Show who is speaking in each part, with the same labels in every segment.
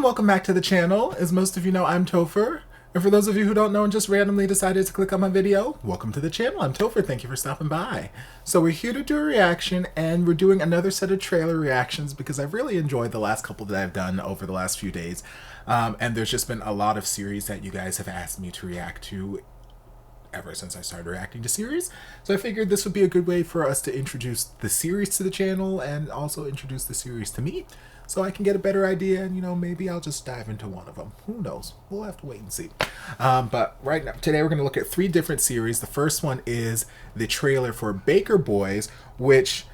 Speaker 1: welcome back to the channel. As most of you know, I'm Topher. And for those of you who don't know and just randomly decided to click on my video, welcome to the channel. I'm Topher. Thank you for stopping by. So we're here to do a reaction, and we're doing another set of trailer reactions because I've really enjoyed the last couple that I've done over the last few days. And there's just been a lot of series that you guys have asked me to react to ever since I started reacting to series. So I figured this would be a good way for us to introduce the series to the channel and also introduce the series to me, so I can get a better idea, and maybe I'll just dive into one of them. Who knows? We'll have to wait and see. But right now, today we're going to look at 3 different series. The first one is the trailer for Baker Boys, which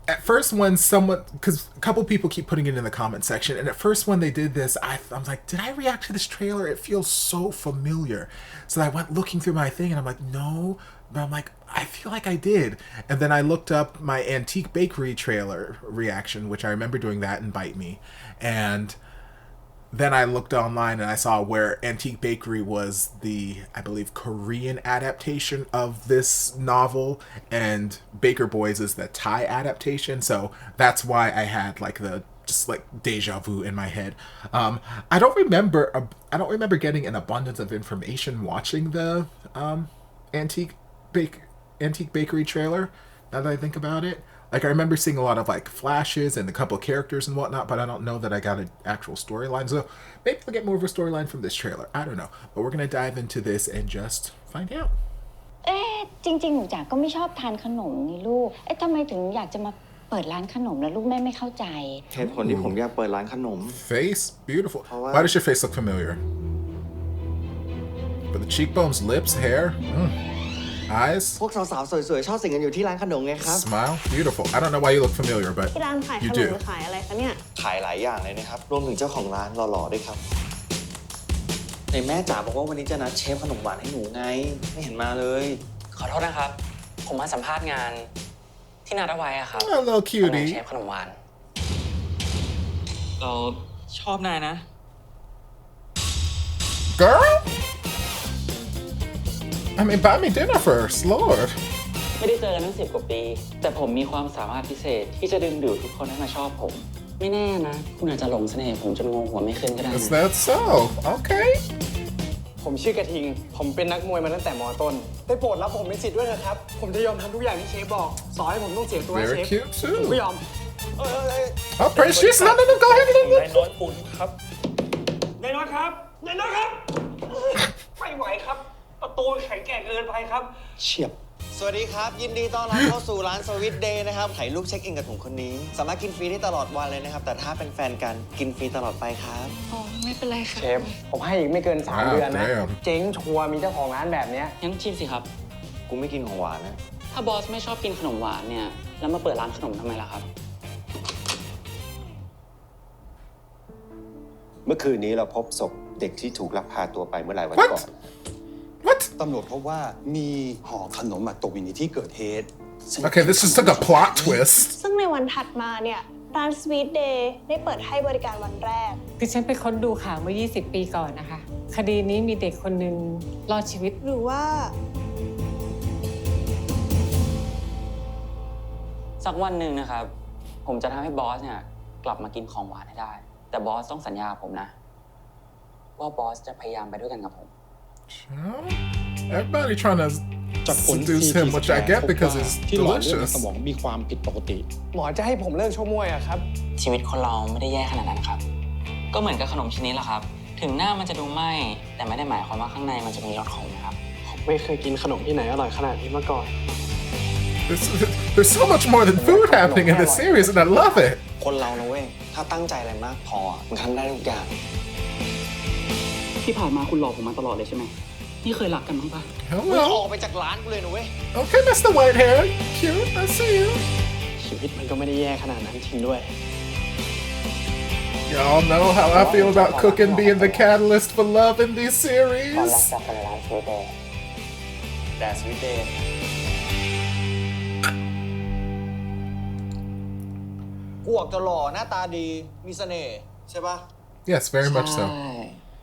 Speaker 1: at first when because a couple people keep putting it in the comment section, and at first when they did this, I'm like, did I react to this trailer? It feels so familiar. So I went looking through my thing, and I'm like, no. But I'm like, I feel like I did. And then I looked up my Antique Bakery trailer reaction, which I remember doing that in Bite Me. And then I looked online and I saw where Antique Bakery was the, I believe, Korean adaptation of this novel, and Baker Boys is the Thai adaptation. So that's why I had just deja vu in my head. I don't remember getting an abundance of information watching the Antique Bakery trailer, now that I think about it. I remember seeing a lot of flashes and a couple of characters and whatnot, but I don't know that I got an actual storyline. So maybe I'll get more of a storyline from this trailer. I don't know. But we're going to dive into this and just find out.
Speaker 2: จริงๆหนูจ๋าก็ไม่ชอบทานขนมนี่ลูกทำไมถึงอยากจะมาเปิดร้านขนมแล้วลูกแม่ไม่เข้าใจ
Speaker 3: เหตุผลที่ผมอยากเปิดร้านขนม
Speaker 1: Face beautiful. Why does your face look familiar? But the cheekbones, lips, hair, eyes.
Speaker 3: พวกสาวๆสวยๆชอบสิ่งกันอยู่ที่ร้านขนมไงครับ
Speaker 1: Smile, beautiful. I don't know why you look familiar, but
Speaker 4: ที่ร้านขายข
Speaker 1: you
Speaker 4: น
Speaker 1: do.
Speaker 4: มขายอะไรคะเนี่ย
Speaker 3: ขายหลายอย่างเลยนะครับรวมถึงเจ้าของร้านหล่อๆด้วยครับในแม่จ๋าบอกว่าวันนี้จะนัดเชฟขนมหวานให้หนูไงไม่เห็นมาเลย
Speaker 5: ขอโทษนะครับผมมาสัมภาษณ์งานที่นัดเอาไว้อะครับ
Speaker 1: Hello,
Speaker 5: ตำแหน่ง
Speaker 1: cutie.
Speaker 5: เชฟขนมหวานเราชอบนายนะ
Speaker 1: Girl? I mean, buy me dinner first, Lord.
Speaker 5: ไม่ได้เจอกันตั้ง10 กว่าปีแต่ผมมีความสามารถพิเศษที่จะดึงดูดทุกคนให้มาชอบผมไม่แน่นะคุณอาจจะหลงเสน่ห์ผมจนงงหัวไม่ขึ้นก็ได้
Speaker 1: Is that so? Okay.
Speaker 6: ผมชื่อกระทิงผมเป็นนักมวยมาตั้งแต่ม.ต้นได้โปรดรับผมเป็นศิษย์ด้วยเถอะครับผมจะยอมทำทุกอย่างที่เชฟบอกสอนให้ผมต้องเสียตัวให้เช
Speaker 1: Very
Speaker 6: ฟ
Speaker 1: cute
Speaker 6: ผมก็
Speaker 1: too.
Speaker 6: ยอม
Speaker 1: Oh, praise Jesus. No, go ahead.
Speaker 6: นายน้อยคุณครับนายน้อยครับนายน้อยครับไม่ไหวครับประตูแข็งแกร่งเกินไปครับเฉียบ
Speaker 3: สวัสดีครับยินดีต้อนรับเข้าสู่ร้านสวิตเดย์นะครับถ่ายรูปเช็คอินกับถุงคนนี้สามารถกินฟรีได้ตลอดวันเลยนะครับแต่ถ้าเป็นแฟนกันกินฟรีตลอดไปครับ
Speaker 2: อ๋อไม่เป็นไรค่ะ
Speaker 6: เชฟผมให้อีกไม่เกิน3 เดือนนะ
Speaker 1: damn.
Speaker 6: เจ๊งชัวร์มีเจ้าของร้านแบบเนี้ย
Speaker 5: งั้นชิมสิครับ
Speaker 3: กูไม่กินของหวานนะ
Speaker 5: ถ้าบอสไม่ชอบกินขนมหวานเนี่ยแล้วมาเปิดร้านขนมทำไมล่ะครับ
Speaker 7: เมื่อคืนนี้เราพบศพเด็กที่ถูกลักพาตัวไปเมื่อหลายวันก่อน
Speaker 1: What?
Speaker 7: ตำรวจพบว่ามีห่อขนมตกอยู่ในที่เกิดเหตุ
Speaker 1: Okay, this is like a plot twist.
Speaker 4: ซึ่งในวันถัดมาเนี่ยร้าน Sweet Day ได้เปิดให้บริการวันแรก
Speaker 8: ดิฉันไปค้นดูข่าวเมื่อ 20 ปีก่อนนะคะ คดีนี้มีเด็กคนหนึ่งรอดชีวิต
Speaker 4: หรือว่า
Speaker 5: สักวันหนึ่งนะครับผมจะทำให้บอสเนี่ยกลับมากินของหวานให้ได้แต่บอสต้องสัญญาผมนะว่าบอสจะพยายามไปด้วยกันกับผม
Speaker 1: Everybody trying to
Speaker 9: จากผล
Speaker 1: seduce him, which I get because it's
Speaker 9: ที่หลอดเลือดใน
Speaker 1: delicious.
Speaker 9: สมองมีความผิดปกติ
Speaker 6: หมอจะให้ผมเลิกชกมวยอะครับ
Speaker 5: ชีวิตคนเราไม่ได้แย่ขนาดนั้นครับก็เหมือนกับขนมชิ้นนี้แหละครับถึงหน้ามันจะดูไหม้แต่ไม่ได้หมายความว่าข้างในมันจะมีรสขมนะครับ
Speaker 6: ผมไม่เคยกินขนมที่ไหนอร่อยขนาดนี้มาก่อน
Speaker 1: There's so much more than food happening in this series, and I love it.
Speaker 3: คนเรานะเว้ยถ้าตั้งใจอะไรมากพอมันทำได้ทุกอย่าง
Speaker 5: ที่ผ่านมาคุณหลอกผมมาตลอดเลยใช่ไหมนี่เคยรักกันบ้างปะ
Speaker 3: มึงอ
Speaker 1: Hello.
Speaker 3: อกไปจากร้านกูเลยนะเว้ย
Speaker 1: Okay, Mr. Whitehair. Cute. I see you.
Speaker 6: ชีวิตมันก็ไม่ได้แย่ขนาดนั้นจริงด้วย
Speaker 1: Y'all know how I feel about cooking being the catalyst for love in these
Speaker 5: ความรัก
Speaker 1: series.
Speaker 5: จากคนในร้านสวีทเดย์
Speaker 3: แต่สวิตเดย์กูออกจะหล่อหน้าตาดีมีเสน่ห์ใช่ปะ
Speaker 1: Yes, very much
Speaker 5: ใช่
Speaker 1: so.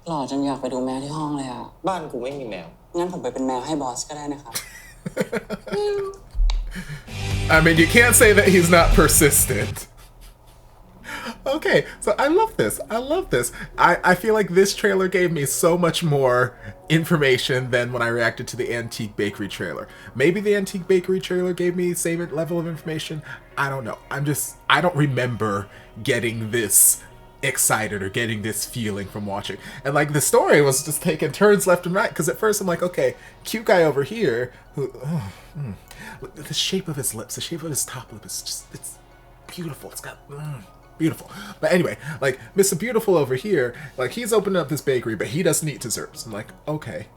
Speaker 5: หล่อจนอยากไปดูแมวที่ห้องเลยอ่ะ
Speaker 3: บ้านกูไม่มีแมว
Speaker 5: งั้นผมไปเป็นแมวให้บอสก็ได้นะครับ
Speaker 1: I mean, you can't say that he's not persistent. Okay, so I love this. I love this. I feel like this trailer gave me so much more information than when I reacted to the Antique Bakery trailer. Maybe the Antique Bakery trailer gave me the same level of information. I don't know. I don't remember getting this excited or getting this feeling from watching. And like the story was just taking turns left and right, because at first I'm like, okay, cute guy over here who the shape of his lips, the shape of his top lip is just, it's beautiful. It's got beautiful. But anyway, like Mr. Beautiful over here, like he's opening up this bakery, but he doesn't eat desserts. I'm like, okay,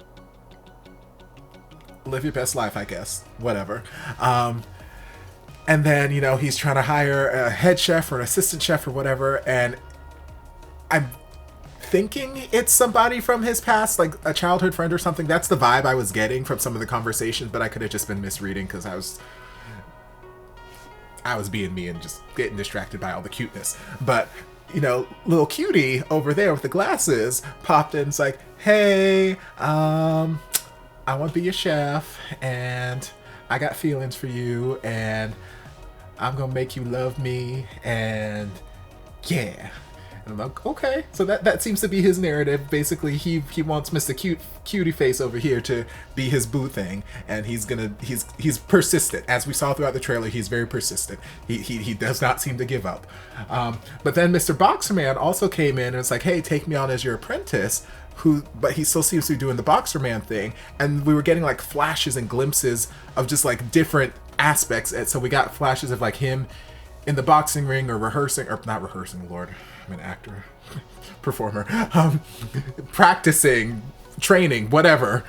Speaker 1: live your best life, I guess. Whatever. And then, you know, he's trying to hire a head chef or an assistant chef or whatever, and I'm thinking it's somebody from his past, like a childhood friend or something. That's the vibe I was getting from some of the conversations, but I could have just been misreading because I was being me and just getting distracted by all the cuteness. But, you know, little cutie over there with the glasses popped in. It's like, hey, I want to be your chef, and I got feelings for you, and I'm gonna make you love me, and yeah. And I'm like, okay. So that seems to be his narrative. Basically, he wants Mr. Cutie Face over here to be his boo thing, and he's persistent. As we saw throughout the trailer, he's very persistent. He does not seem to give up. But then Mr. Boxerman also came in and it's like, hey, take me on as your apprentice. But he still seems to be doing the Boxerman thing, and we were getting like flashes and glimpses of just like different aspects. And so we got flashes of like him in the boxing ring or rehearsing, or not rehearsing, Lord, I'm an actor, performer, practicing, training, whatever.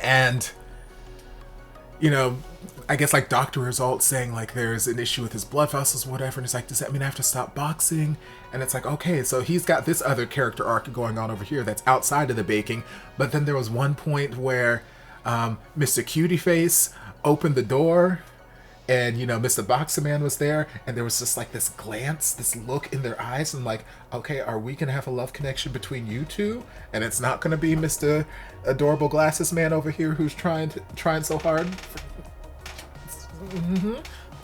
Speaker 1: And, you know, I guess like doctor results saying like there's an issue with his blood vessels, whatever. And it's like, does that mean I have to stop boxing? And it's like, okay, so he's got this other character arc going on over here that's outside of the baking. But then there was one point where Mr. Cutie Face opened the door, and, you know, Mr. Boxerman was there, and there was just like this glance, this look in their eyes, and like, okay, are we gonna have a love connection between you two? And it's not gonna be Mr. Adorable Glasses Man over here who's trying so hard.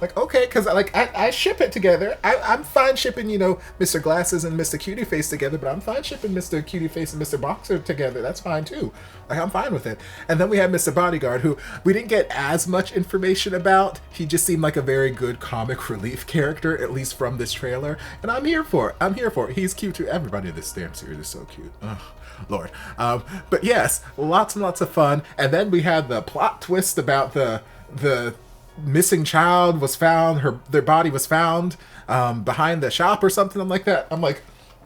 Speaker 1: Like, okay, because like I ship it together. I'm fine shipping, you know, Mr. Glasses and Mr. Cutie Face together, but I'm fine shipping Mr. Cutie Face and Mr. Boxer together. That's fine too. Like, I'm fine with it. And then we had Mr. Bodyguard, who we didn't get as much information about. He just seemed like a very good comic relief character, at least from this trailer. And I'm here for it. I'm here for it. He's cute too. Everybody in this damn series is so cute. Oh, Lord. But yes, lots and lots of fun. And then we had the plot twist about the missing child was found, their body was found behind the shop or something like that. I'm like,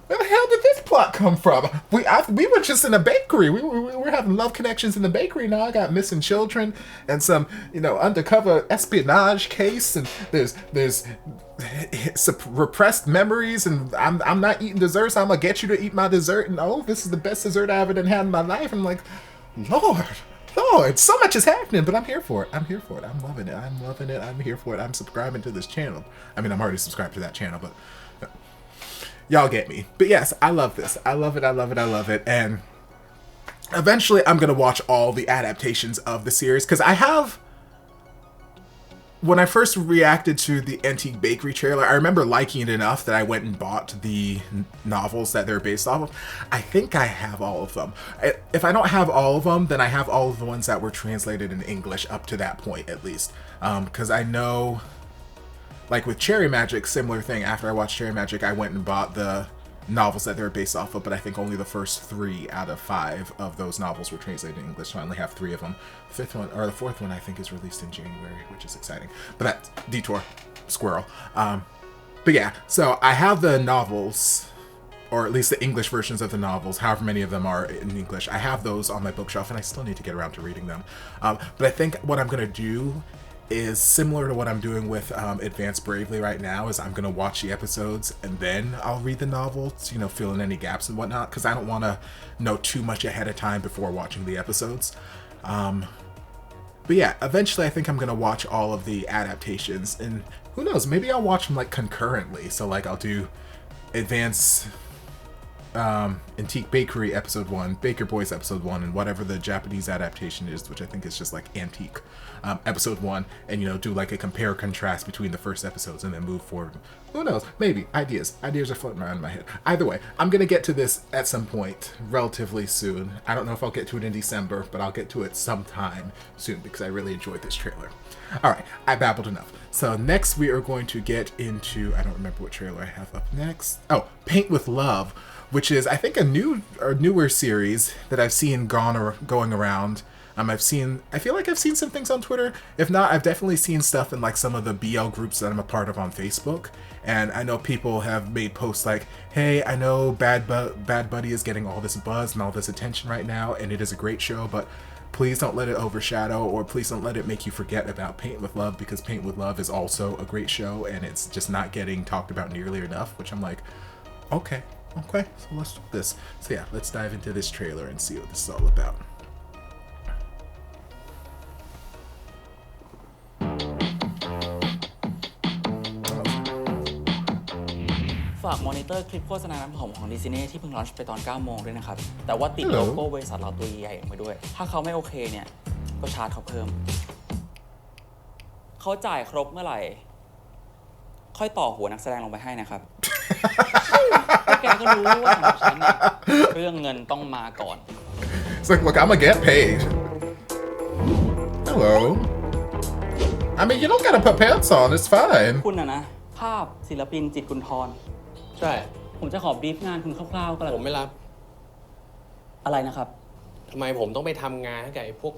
Speaker 1: where the hell did this plot come from? We were just in a bakery. We were having love connections in the bakery. Now I got missing children and some, you know, undercover espionage case, and there's repressed memories, and I'm not eating dessert, so I'm gonna get you to eat my dessert, and oh, this is the best dessert I ever had in my life. I'm like, Lord, so much is happening, but I'm here for it. I'm here for it. I'm loving it. I'm loving it. I'm here for it. I'm subscribing to this channel. I mean, I'm already subscribed to that channel, but y'all get me. But yes, I love this. I love it. I love it. I love it. And eventually I'm going to watch all the adaptations of the series, because I have... When I first reacted to the Antique Bakery trailer, I remember liking it enough that I went and bought the novels that they're based off of. I think I have all of them. If I don't have all of them, then I have all of the ones that were translated in English up to that point, at least. Because I know, like with Cherry Magic, similar thing. After I watched Cherry Magic, I went and bought the novels that they're based off of, but I think only the first 3 out of 5 of those novels were translated in English, so I only have 3 of them. The 5th one, or the 4th one, I think is released in January, which is exciting. But that's Detour Squirrel. But yeah, so I have the novels, or at least the English versions of the novels, however many of them are in English. I have those on my bookshelf, and I still need to get around to reading them. But I think what I'm going to do is similar to what I'm doing with Advance Bravely right now, is I'm going to watch the episodes and then I'll read the novels, you know, fill in any gaps and whatnot, because I don't want to know too much ahead of time before watching the episodes. But yeah, eventually I think I'm going to watch all of the adaptations, and who knows, maybe I'll watch them like concurrently. So like I'll do Advance Antique Bakery episode 1, Baker Boys episode 1, and whatever the Japanese adaptation is, which I think is just like Antique episode 1, and do like a compare contrast between the first episodes and then move forward. Who knows? Maybe. Ideas are floating around in my head. Either way, I'm gonna get to this at some point relatively soon. I don't know if I'll get to it in December, but I'll get to it sometime soon because I really enjoyed this trailer. All right, I babbled enough. So next we are going to get into, I don't remember what trailer I have up next. Oh, Paint with Love, which is I think a newer series that I've seen going around. I feel like I've seen some things on Twitter. If not, I've definitely seen stuff in like some of the BL groups that I'm a part of on Facebook. And I know people have made posts like, hey, I know Bad Buddy is getting all this buzz and all this attention right now, and it is a great show, but please don't let it overshadow, or please don't let it make you forget about Paint with Love, because Paint with Love is also a great show, and it's just not getting talked about nearly enough, which I'm like, okay, so let's do this. So yeah, let's dive into this trailer and see what this is all about.
Speaker 5: ฝากมอนิเตอร์คลิปโฆษณาน้ำหอมของดิสนีย์ที่เพิ่งลอนช์ไปตอน 9 โมงด้วยนะครับ แต่ว่าติดโลโก้บริษัทเราตัวใหญ่ๆไปด้วย ถ้าเขาไม่โอเคเนี่ย ก็ชาร์จเขาเพิ่ม เขาจ่ายครบเมื่อไหร่ ค่อยต่อหัวนักแสดงลงไปให้นะครับ แกก็รู้ว่าสำหรับฉันเนี่ยเรื่องเงินต้องมาก่อน
Speaker 1: It's like, look, I'm gonna get paid. Hello. I mean, you don't gotta put pants on, it's fine.
Speaker 5: คุณนะภาพศิลปินจิตรกุลธร
Speaker 9: ใช่
Speaker 5: ผมจะขอบรีฟงานคุณคร่าวๆก็แล้ว
Speaker 9: ผมไม่รับ
Speaker 5: อะไรนะครับ
Speaker 9: ทำไมผมต้องไปทำงานให้กับไอ้พวก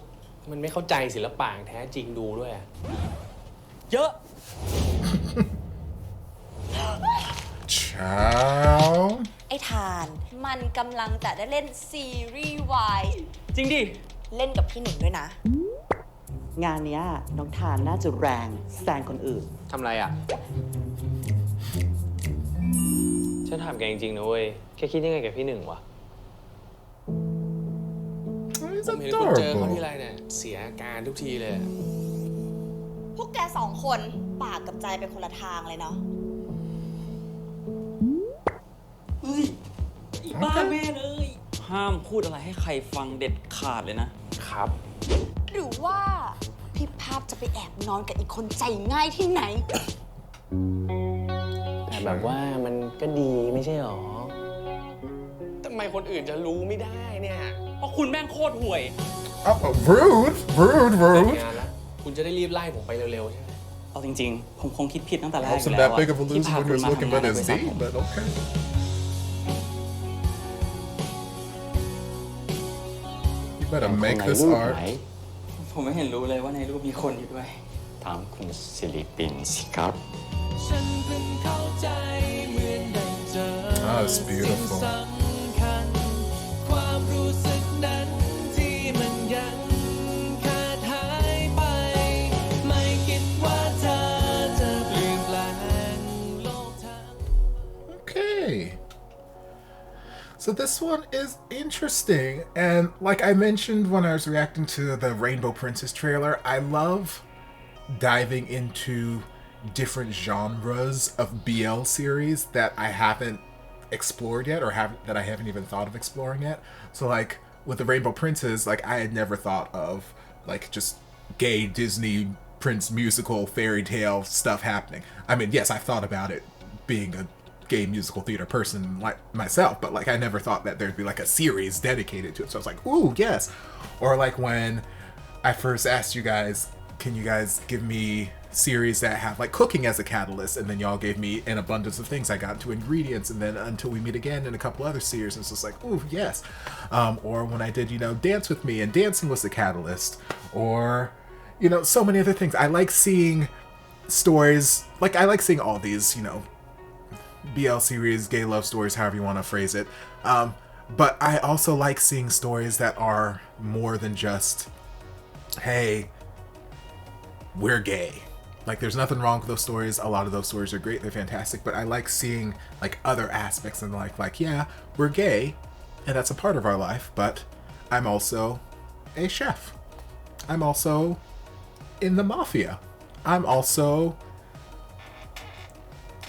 Speaker 9: มันไม่เข้าใจศิลปะแท้จริงดูด้วยอะ
Speaker 5: เยอะ
Speaker 1: Ciao.
Speaker 10: ไอ้ทานมันกำลังจะได้เล่นซีรีส์วาย
Speaker 5: จริงดิ
Speaker 10: เล่นกับพี่หนึ่งด้วยนะ
Speaker 11: งานเนี้ยน้องทานน่าจะแรงแซงคนอื่น
Speaker 9: ทำไรอ่ะ ฉันถามแกจริงๆนะเว้ย แกคิดยังไงกับพี่หนึ่งวะ
Speaker 1: He's
Speaker 9: ผมเห็นคุณเจอเขาที่
Speaker 1: adorable.
Speaker 9: ไรเนี่ยเสียอาการทุกทีเลย
Speaker 10: พวกแกสองคนปากกับใจเป็นคนละทางเลยเนาะ
Speaker 5: บ้าแม่เลย ห้ามพูดอะไรให้ใครฟังเด็ดขาดเลยนะ
Speaker 9: ครับ
Speaker 10: หรือว่าพี่ภาพจะไปแอบนอนกับอีกคนใจง่ายที่ไหน
Speaker 9: แต่แบบว่ามันก็ดีไม่ใช่หรอ ทำไมคนอื่นจะรู้ไม่ได้เนี่ย
Speaker 5: เพราะคุณแม่งโคตรห่วย
Speaker 1: Rude.
Speaker 9: งานแล้วคุณจะได้รีบไล่ผมไปเร็วๆใช่ไหม
Speaker 5: เอาจริงๆ ผมคงคิดผิดตั้งแต่แรกอยู่
Speaker 1: Wasn't
Speaker 5: แล้ว
Speaker 1: that big of a
Speaker 5: ที่
Speaker 1: loser
Speaker 5: พา
Speaker 1: when
Speaker 5: คุ
Speaker 1: he
Speaker 5: ณ
Speaker 1: was
Speaker 5: มา
Speaker 1: looking
Speaker 5: ทำงาน
Speaker 1: at
Speaker 5: ใน
Speaker 1: his
Speaker 5: บริษัท
Speaker 1: D,
Speaker 5: ผม
Speaker 1: but okay. You better make this art.
Speaker 5: ผมไม่เห็นรู้เลยว่าในรูปมีคนอยู่ด้วย
Speaker 12: ถามคุณศิริปินสิครับ
Speaker 1: Oh, it's beautiful.
Speaker 5: ความรู้สึกนั้นที่มันยังขาดหายไป ไม่คิดว่าเธอจะเปลี่ยนแปลงโลกทั้ง
Speaker 1: Okay. So this one is interesting, and like I mentioned when I was reacting to the Rainbow Princess trailer, I love diving into different genres of BL series that I haven't explored yet, or that I haven't even thought of exploring yet. So like with the Rainbow Princess, like I had never thought of like just gay Disney prince musical fairy tale stuff happening. I mean, yes, I've thought about it being a gay musical theater person like myself, but like I never thought that there'd be like a series dedicated to it. So I was like, ooh, yes. Or like when I first asked you guys, can you guys give me series that have like cooking as a catalyst, and then y'all gave me an abundance of things. I got to ingredients, and then Until We Meet Again and a couple other series, and it's just like, ooh, yes. Or when I did, Dance With Me, and dancing was the catalyst, or so many other things. I like seeing stories, like I like seeing all these, BL series, gay love stories, however you want to phrase it. But I also like seeing stories that are more than just, hey, we're gay. Like, there's nothing wrong with those stories. A lot of those stories are great. They're fantastic. But I like seeing, like, other aspects in life. Like, yeah, we're gay, and that's a part of our life, but I'm also a chef. I'm also in the mafia. I'm also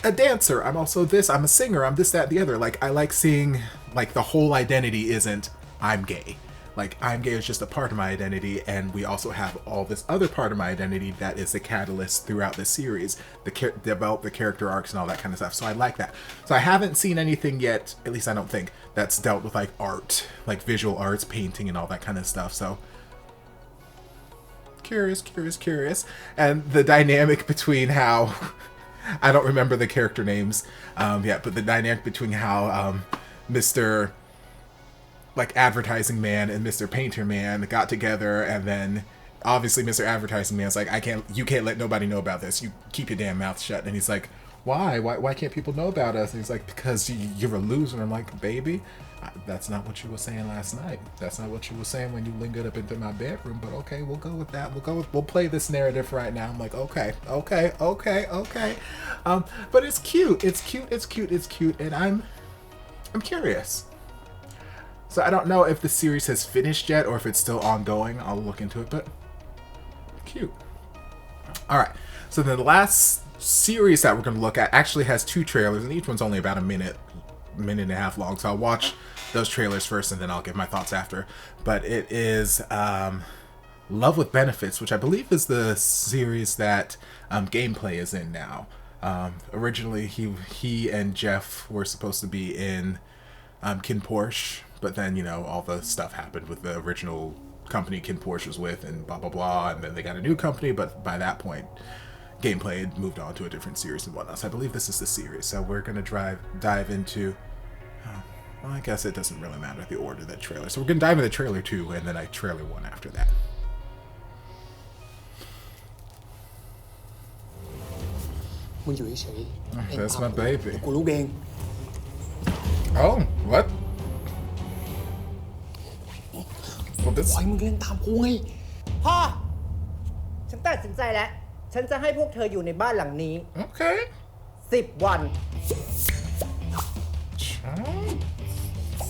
Speaker 1: a dancer. I'm also this. I'm a singer. I'm this, that, the other. Like, I like seeing, like, the whole identity isn't I'm gay. Like, I'm gay is just a part of my identity, and we also have all this other part of my identity that is the catalyst throughout the series, develop the character arcs and all that kind of stuff. So I like that. So I haven't seen anything yet, at least I don't think, that's dealt with like art, like visual arts, painting, and all that kind of stuff. So curious. And the dynamic between how I don't remember the character names yet, but the dynamic between how Mr. like advertising man and Mr. Painter man got together, and then obviously Mr. Advertising man's like, you can't let nobody know about this. You keep your damn mouth shut. And he's like, why can't people know about us? And he's like, because you're a loser. And I'm like, baby, that's not what you were saying last night. That's not what you were saying when you lingered up into my bedroom. But okay, we'll go with that. We'll play this narrative right now. I'm like, okay. But it's cute. It's cute. And I'm curious. So I don't know if the series has finished yet or if it's still ongoing. I'll look into it, but cute. All right. So then the last series that we're going to look at actually has 2 trailers, and each one's only about a minute and a half long. So I'll watch those trailers first, and then I'll give my thoughts after. But it is Love with Benefits, which I believe is the series that Gameplay is in now. Originally, he and Jeff were supposed to be in Kin Porsche. But then, you know, all the stuff happened with the original company Kin Porsche was with, and blah, blah, blah. And then they got a new company, but by that point, Gameplay had moved on to a different series and whatnot. So I believe this is the series. So we're going to dive into... well, I guess it doesn't really matter the order of that trailer. So we're going to dive into trailer 2, and then trailer 1 after that. That's my baby. Oh, what? Well, this...
Speaker 13: มึงเล่นตามกูไงพ่อฉันตัดสินใจแล้วฉันจะให้พวกเธออยู่ในบ้านหลังนี้
Speaker 1: Okay.
Speaker 13: 10 วัน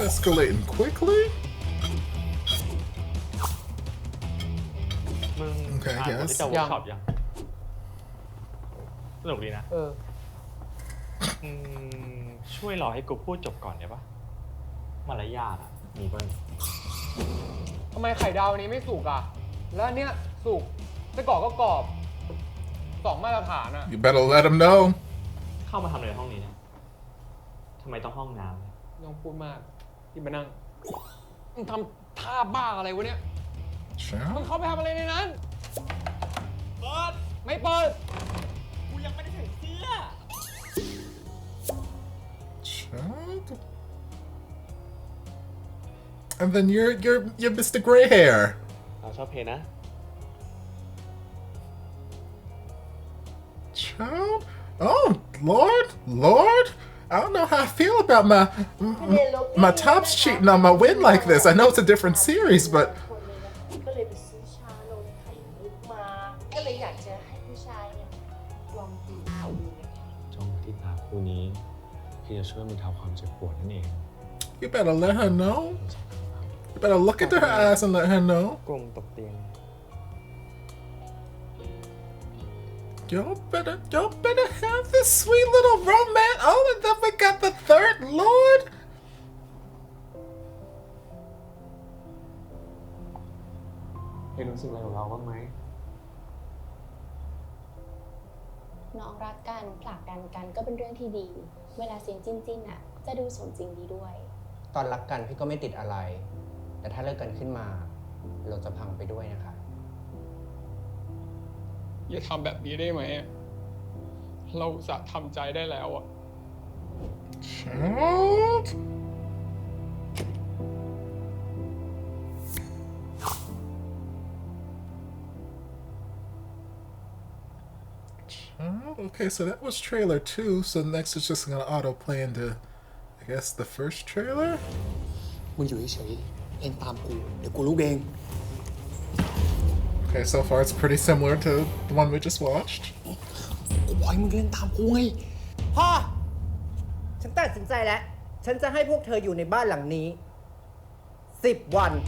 Speaker 1: Escalating quickly.
Speaker 12: มึง
Speaker 1: Okay, I guess.
Speaker 12: จะเวิร์กช็อปยังสนุกดีนะช่วยรอให้กูพูดจบก่อนได้ปะมารยาทอ่ะมีป่ะ
Speaker 9: ทำไมไข่ดาวนี้ไม่สุกอ่ะแล้วอันเนี้ยสุกไส้กรอกก็กรอบ2 มาตรฐานอ่ะ
Speaker 1: You better let him know.
Speaker 12: เข้ามาทำอะไรในห้องนี้เนี่ยทำไมต้องห้องน้ำ
Speaker 9: ไม่ต้องพูดมากที่มานั่งมึงทำท่าบ้าอะไรวะเนี่ยมึงเข้าไปทำอะไรในนั้นเปิดไม่เปิดกูยังไม่ได้ใส่เสื้อ
Speaker 1: And then you're Mr. Gray Hair.
Speaker 12: เราชอบเพลงนะ
Speaker 1: Child? Oh, Lord. I don't know how I feel about my tops cheating on my win like this. I know it's a different series, but
Speaker 10: ก็เลยไปซื้อชานมไข่มุกมาก็เลยอยากจะให้ผู้ชายเนี่ยลองดูนะคะ
Speaker 12: จ้องที่ตาคู่นี้ที่จะช่วยบรรเทาความเจ็บปวดนั่นเอง
Speaker 1: you better let her know. You better look into her eyes and let her know.
Speaker 12: กลมตกเตียง
Speaker 1: Y'all better have this sweet little romance. Oh, and then we got the third Lord.
Speaker 12: เห็นรู้สึกอะไรกับเราบ้างไหม
Speaker 4: น้องรักกันผลักดันกันก็เป็นเรื่องที่ดี เวลาเสียงจิ้นๆอ่ะจะดูสมจริงดีด้วย
Speaker 13: ตอนรักกันพี่ก็ไม่ติดอะไร แต่ถ้าเลิกกันขึ้นมาเราจะพังไปด้วยนะคะ
Speaker 9: อย่าทำแบบนี้ได้ไหมเราอุตส่าห์ทำใจได้แล้วอ่ะ
Speaker 1: Child? Okay, so that was trailer 2. So next it's just gonna autoplay into, I guess, the first trailer?
Speaker 13: มึงอยู่เฉยๆเองตามกูเดี๋ยวกูรู้เอง
Speaker 1: Okay, so far it's pretty similar to the one we just watched.
Speaker 13: กูบอกให้มึงเล่นตามกูไงพ่อฉันตัดสินใจแล้วฉันจะให้พวกเธออยู่ในบ้านหลังนี้10 วัน
Speaker 1: 10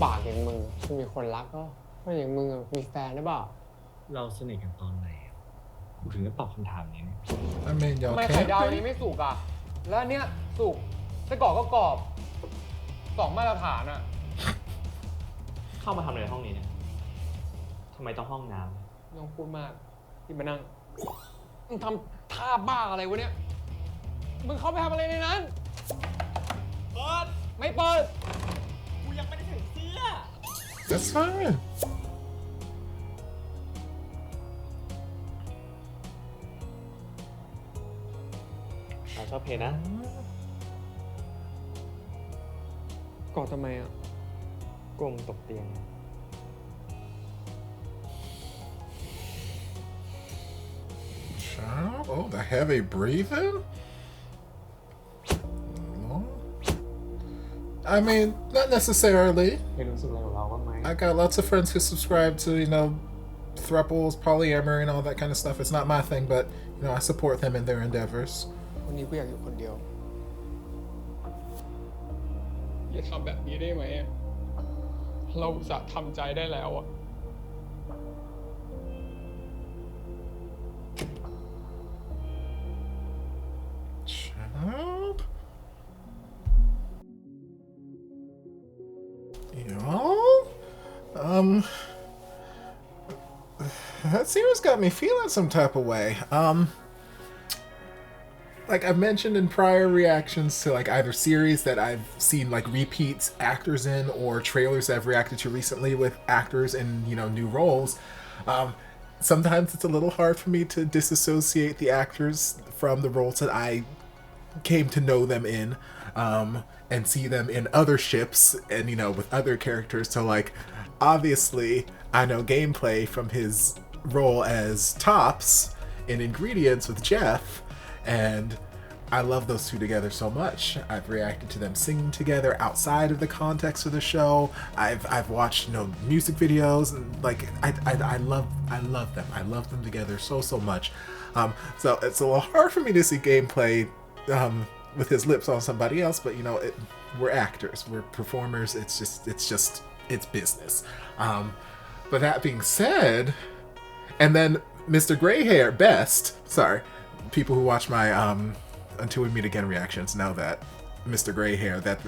Speaker 9: ปากอย่างมึงจะมีคนรักก็อย่างมึงมีแฟนหรือเปล่า
Speaker 12: เราสนิทกันตอนไหนกูถึงจะตอบคำถามนี้เนี่ย
Speaker 1: I mean, y'all
Speaker 9: ทำไมไข่ดาว
Speaker 1: camping?
Speaker 9: นี้ไม่สุกอ่ะแล้วอันเนี้ยสุกไส้กรอกก็กรอบ2 มาตรฐานอ่ะ
Speaker 12: เข้ามาทำอะไรในห้องนี้เนี่ยทำไมต้องห้องน้ำ
Speaker 9: ไม่ต้องพูดมากที่มานั่งมึงทำท่าบ้าอะไรวะเนี่ยมึงเข้าไปทำอะไรในนั้นเปิดไม่เปิดกูยังไม่ได้ใส่เสื้อ
Speaker 1: That's fine.
Speaker 12: เราชอบเพลงนะ
Speaker 9: กอดทำไมอ่ะ
Speaker 12: กลมตกเตียง
Speaker 1: Child, oh, the heavy breathing? I mean, not necessarily.
Speaker 12: เพลงรู้สึกอะไรกับเราบ้างไหม
Speaker 1: I got lots of friends who subscribe to, you know, thruples, polyamory, and all that kind of stuff. It's not my thing, but, you know, I support them in their endeavors.
Speaker 9: วันนี้กูอยากอยู่คนเดียวอย่าทำแบบนี้ได้ไหมเราอุตส่าห์ทำใจได้แล้วอ่ะ
Speaker 1: Child? Y'all? That series got me feeling some type of way. Like I've mentioned in prior reactions to like either series that I've seen like repeats actors in or trailers I've reacted to recently with actors in, you know, new roles. Sometimes it's a little hard for me to disassociate the actors from the roles that I came to know them in, and see them in other ships and, you know, with other characters. So like, obviously I know Gameplay from his role as Tops in Ingredients with Jeff, and I love those two together so much. I've reacted to them singing together outside of the context of the show. I've watched, you know, music videos, and like I love them. I love them together so much. So it's a little hard for me to see Gameplay with his lips on somebody else, but you know, we're actors, we're performers. It's business. But that being said, and then Mr. Greyhair Best, sorry, people who watch my Until We Meet Again reactions know that Mr. Greyhair, that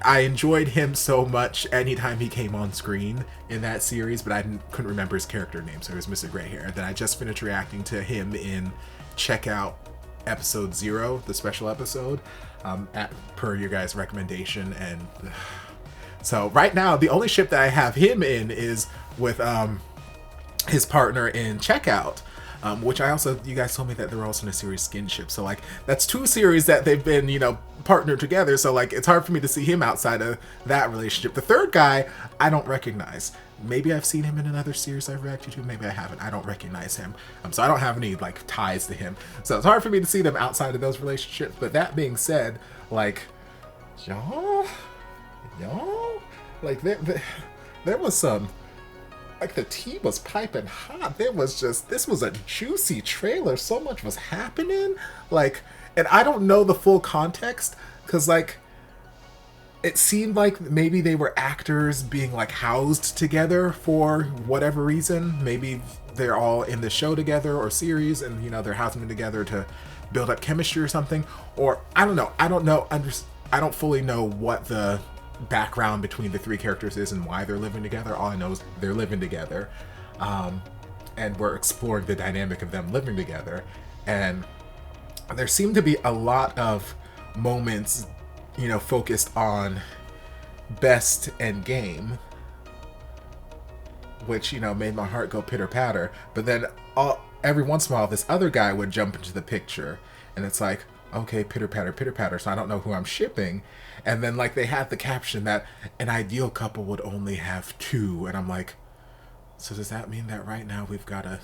Speaker 1: I enjoyed him so much anytime he came on screen in that series, but I couldn't remember his character name, so it was Mr. Greyhair. Then I just finished reacting to him in Check Out episode 0, the special episode, per your guys' recommendation. And so right now, the only ship that I have him in is with his partner in Checkout, which I also, you guys told me that they're also in a series Skinship. So like, that's 2 series that they've been, you know, partnered together. So like, it's hard for me to see him outside of that relationship. The third guy, I don't recognize. Maybe I've seen him in another series I've reacted to. Maybe I haven't. I don't recognize him. So I don't have any like ties to him. So it's hard for me to see them outside of those relationships. But that being said, like, y'all, like there was some, like the tea was piping hot. There was just, this was a juicy trailer. So much was happening. Like, and I don't know the full context because like, it seemed like maybe they were actors being like housed together for whatever reason. Maybe they're all in the show together or series and, you know, they're housing them together to build up chemistry or something. Or I don't know. I don't fully know what the background between the 3 characters is and why they're living together. All I know is they're living together. And we're exploring the dynamic of them living together. And there seemed to be a lot of moments, you know, focused on Best and Game, which, you know, made my heart go pitter patter. But then every once in a while, this other guy would jump into the picture, and it's like, okay, pitter patter. So I don't know who I'm shipping. And then like they had the caption that an ideal couple would only have 2, and I'm like, so does that mean that right now we've got a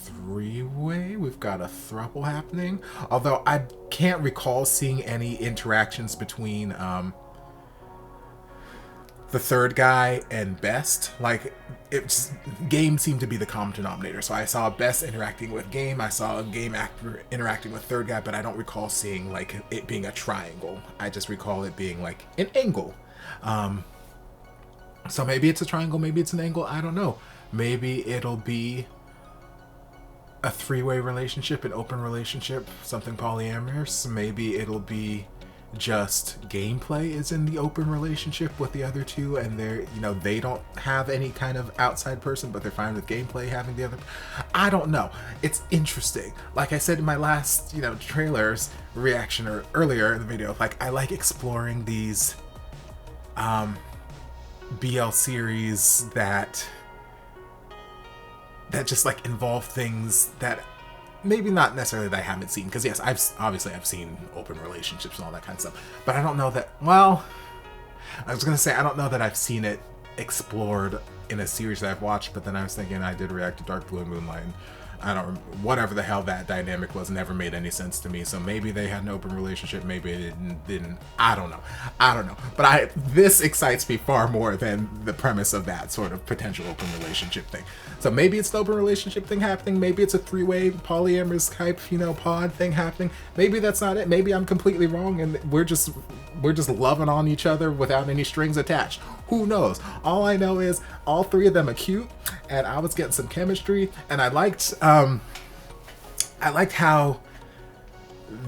Speaker 1: 3-way? We've got a throuple happening? Although I can't recall seeing any interactions between the third guy and Best. Like, Game seemed to be the common denominator. So I saw Best interacting with Game, I saw a Game actor interacting with third guy, but I don't recall seeing like it being a triangle. I just recall it being like an angle. So maybe it's a triangle, maybe it's an angle, I don't know. Maybe it'll be a three-way relationship, an open relationship, something polyamorous. Maybe it'll be just gameplay is in the open relationship with the other two, and they're, you know, they don't have any kind of outside person, but they're fine with gameplay having the other. I don't know. It's interesting. Like I said in my last, you know, trailers reaction or earlier in the video, like I like exploring these BL series that just like involve things that maybe not necessarily that I haven't seen, because yes, I've seen open relationships and all that kind of stuff, but I don't know that, well, I was gonna say I don't know that I've seen it explored in a series that I've watched, but then I was thinking I did react to Dark Blue Moonlight. I don't, whatever the hell that dynamic was, never made any sense to me. So maybe they had an open relationship, maybe it didn't. I don't know. But this excites me far more than the premise of that sort of potential open relationship thing. So maybe it's the open relationship thing happening. Maybe it's a three-way polyamorous type, you know, pod thing happening. Maybe that's not it. Maybe I'm completely wrong, and we're just loving on each other without any strings attached. Who knows? All I know is all three of them are cute, and I was getting some chemistry, and I liked how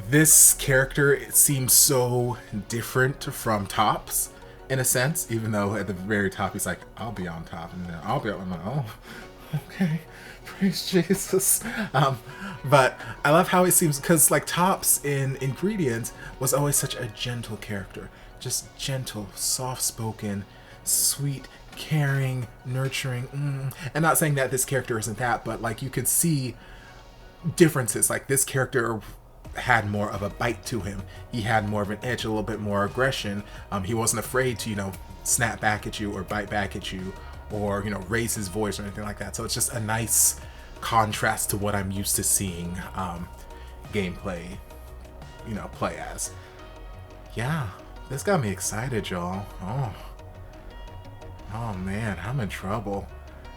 Speaker 1: this character seems so different from Top's in a sense, even though at the very top he's like, I'll be on top, and then I'll be on, oh, okay, praise Jesus. But I love how it seems, because like Top's in Ingredients was always such a gentle character, just gentle, soft-spoken, sweet, caring, nurturing, and not saying that this character isn't that, but like you could see differences. Like this character had more of a bite to him. He had more of an edge, a little bit more aggression. He wasn't afraid to, you know, snap back at you or bite back at you or, you know, raise his voice or anything like that. So it's just a nice contrast to what I'm used to seeing gameplay, you know, play as. Yeah, this got me excited, y'all. Oh man, I'm in trouble.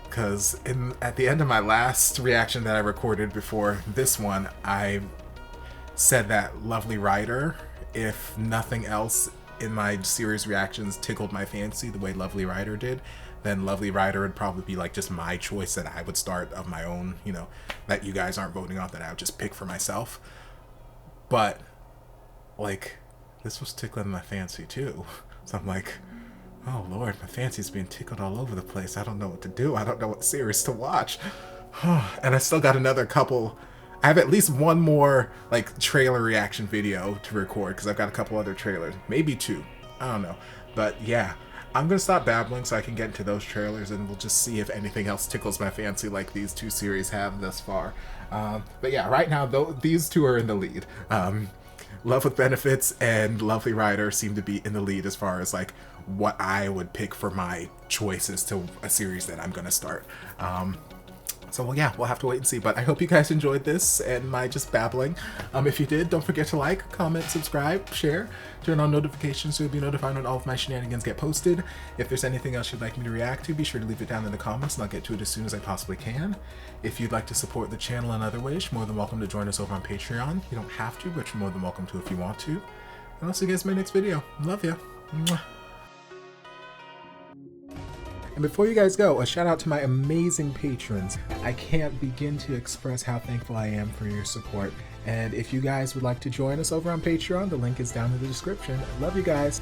Speaker 1: Because at the end of my last reaction that I recorded before this one, I said that Lovely Rider, if nothing else in my series reactions tickled my fancy the way Lovely Rider did, then Lovely Rider would probably be like just my choice that I would start of my own, you know, that you guys aren't voting on, that I would just pick for myself. But, like, this was tickling my fancy too. So I'm like, oh Lord, my fancy's being tickled all over the place. I don't know what to do. I don't know what series to watch. And I still got another couple. I have at least one more like trailer reaction video to record, because I've got a couple other trailers, maybe two. I don't know. But yeah, I'm gonna stop babbling so I can get into those trailers, and we'll just see if anything else tickles my fancy like these two series have thus far. But yeah, right now these two are in the lead. Love with Benefits and Lovely Rider seem to be in the lead as far as like what I would pick for my choices to a series that I'm gonna start. So well, yeah, we'll have to wait and see, but I hope you guys enjoyed this and my just babbling. If you did, don't forget to like, comment, subscribe, share, turn on notifications so you'll be notified when all of my shenanigans get posted. If there's anything else you'd like me to react to, be sure to leave it down in the comments and I'll get to it as soon as I possibly can. If you'd like to support the channel in other ways, you're more than welcome to join us over on Patreon. You don't have to, but you're more than welcome to if you want to. And I'll see you guys in my next video. Love ya. Mwah. And before you guys go, a shout out to my amazing patrons. I can't begin to express how thankful I am for your support. And if you guys would like to join us over on Patreon, the link is down in the description. Love you guys.